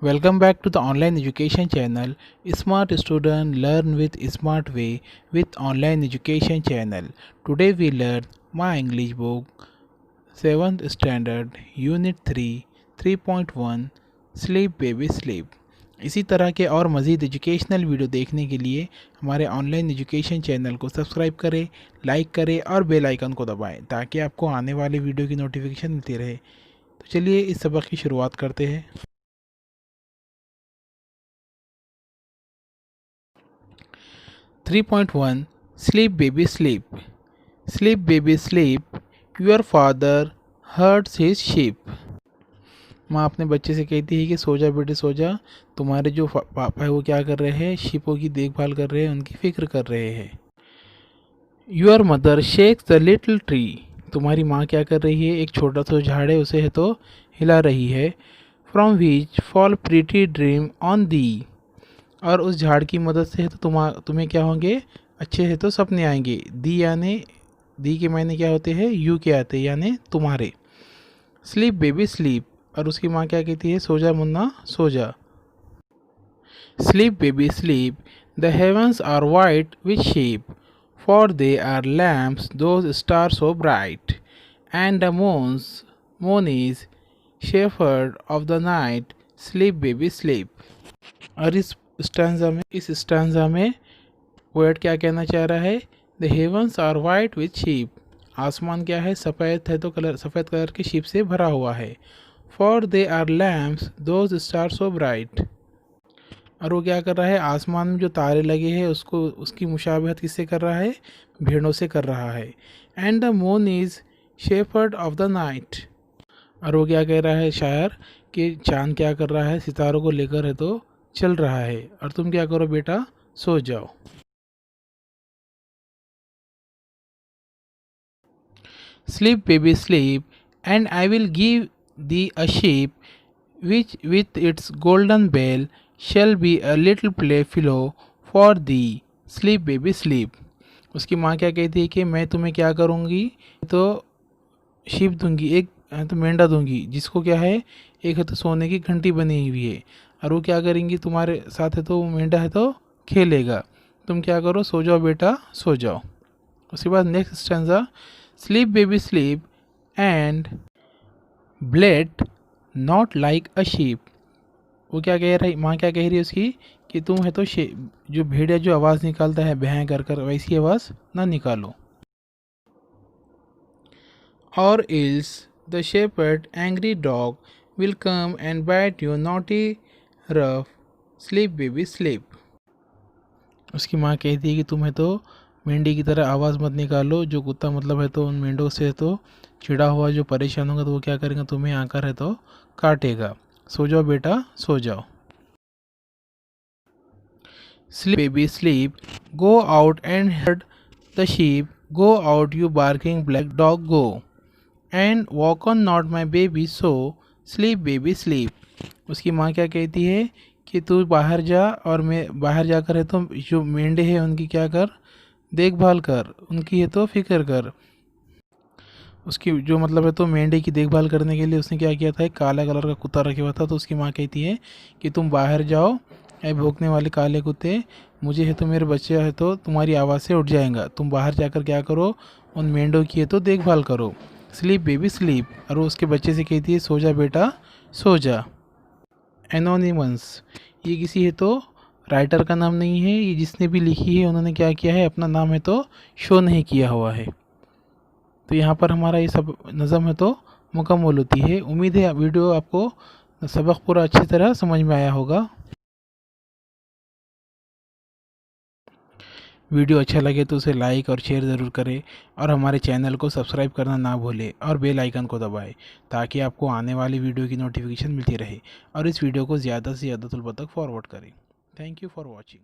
Welcome back to the online education channel Smart Student Learn with Smart Way with Online Education channel. Today we learn My English book 7th Standard Unit 3 3.1 Sleep Baby Sleep. इसी तरह के और मज़ीद educational video देखने के लिए हमारे online education channel को सब्सक्राइब करें, लाइक करें और बेल आइकन को दबाएं ताकि आपको आने वाले वीडियो की नोटिफिकेशन मिलती रहे। तो चलिए इस सबक की शुरुआत करते हैं। 3.1 Sleep Baby Sleep. Sleep baby sleep, your father herds his sheep. माँ अपने बच्चे से कहती है कि सो जा बेटे सो जा, तुम्हारे जो पापा है वो क्या कर रहे हैं, शीपों की देखभाल कर रहे हैं, उनकी फिक्र कर रहे हैं। Your mother shakes the little tree. तुम्हारी माँ क्या कर रही है, एक छोटा सा झाड़ है उसे है तो हिला रही है। From which fall pretty dream on the. और उस झाड़ की मदद से है तो तुम्हें क्या होंगे, अच्छे है तो सपने आएंगे। दी यानी दी के मायने क्या होते हैं, यू के आते हैं यानी तुम्हारे। Sleep baby sleep. और उसकी माँ क्या कहती है, सो जा मुन्ना सो जा। Sleep baby sleep. The heavens are white with sheep, for they are lamps those star so bright, and the moon is shepherd of the night, sleep baby sleep. और इस स्टैंजा में पोएट क्या कहना चाह रहा है, the heavens are white with sheep. आसमान क्या है, सफ़ेद है तो सफ़ेद कलर के शीप से भरा हुआ है। For they are lamps those star so bright. और वो क्या कर रहा है, आसमान में जो तारे लगे हैं उसकी मुशाबहत किससे कर रहा है, भेड़ों से कर रहा है। And the moon is shepherd of the night. और वो क्या कह रहा है शायर कि चांद क्या कर रहा है, सितारों को लेकर है तो चल रहा है, और तुम क्या करो बेटा, सो जाओ. Sleep baby sleep, and I will give thee a sheep, which with its golden bell shall be a little playfellow for thee. Sleep baby sleep. उसकी माँ क्या कहती है कि मैं तुम्हें क्या करूँगी, तो शीप दूंगी, एक तो मेंढा दूंगी जिसको क्या है, एक है तो सोने की घंटी बनी हुई है, और वो क्या करेंगी तुम्हारे साथ है तो मेंढा है तो खेलेगा, तुम क्या करो सो जाओ बेटा सो जाओ. उसके बाद next stanza. Sleep baby sleep and bleat not like a sheep. वो क्या कह रही, माँ क्या कह रही है उसकी कि तुम है तो जो भेड़िया जो आवाज़ निकालता है भैं कर कर, वैसी आवाज़ ना निकालो. और else the shepherd angry dog will come and bite you naughty rough, sleep baby sleep. उसकी माँ कहती है कि तुम है तो मेंढी की तरह आवाज़ मत निकालो, जो कुत्ता मतलब है तो उन मेंढों से तो चिढ़ा हुआ जो परेशान होगा तो वो क्या करेगा, तुम्हें आकर है तो काटेगा. सो जाओ बेटा सो जाओ. Sleep baby sleep, go out and heard the sheep, go out you barking black dog go, and walk on not my baby so, sleep baby sleep. उसकी माँ क्या कहती है कि तू बाहर जा, और मैं बाहर जाकर है तो जो मेंढे हैं उनकी क्या कर, देखभाल कर, उनकी है तो फिक्र कर. उसकी जो मतलब है तो मेंढे की देखभाल करने के लिए उसने क्या किया था, एक काला कलर का कुत्ता रखा हुआ था. तो उसकी माँ कहती है कि तुम बाहर जाओ, ऐ भौंकने वाले काले कुत्ते, मुझे है तो मेरे बच्चे है तो तुम्हारी आवाज़ से उठ जाएगा, तुम बाहर जाकर क्या करो, उन मेंढों की है तो देखभाल करो. Sleep baby sleep. और वो उसके बच्चे से कहती है सो जा बेटा सो जा. एनोनिमस. ये किसी है तो राइटर का नाम नहीं है, ये जिसने भी लिखी है उन्होंने क्या किया है, अपना नाम है तो शो नहीं किया हुआ है. तो यहाँ पर हमारा ये सब नज़म है तो मुकम्मल होती है. उम्मीद है वीडियो आपको सबक पूरा अच्छी तरह समझ में आया होगा. वीडियो अच्छा लगे तो उसे लाइक और शेयर ज़रूर करें, और हमारे चैनल को सब्सक्राइब करना ना भूलें और बेल आइकन को दबाएं ताकि आपको आने वाली वीडियो की नोटिफिकेशन मिलती रहे. और इस वीडियो को ज़्यादा से ज़्यादा तक फॉरवर्ड करें. Thank you for watching.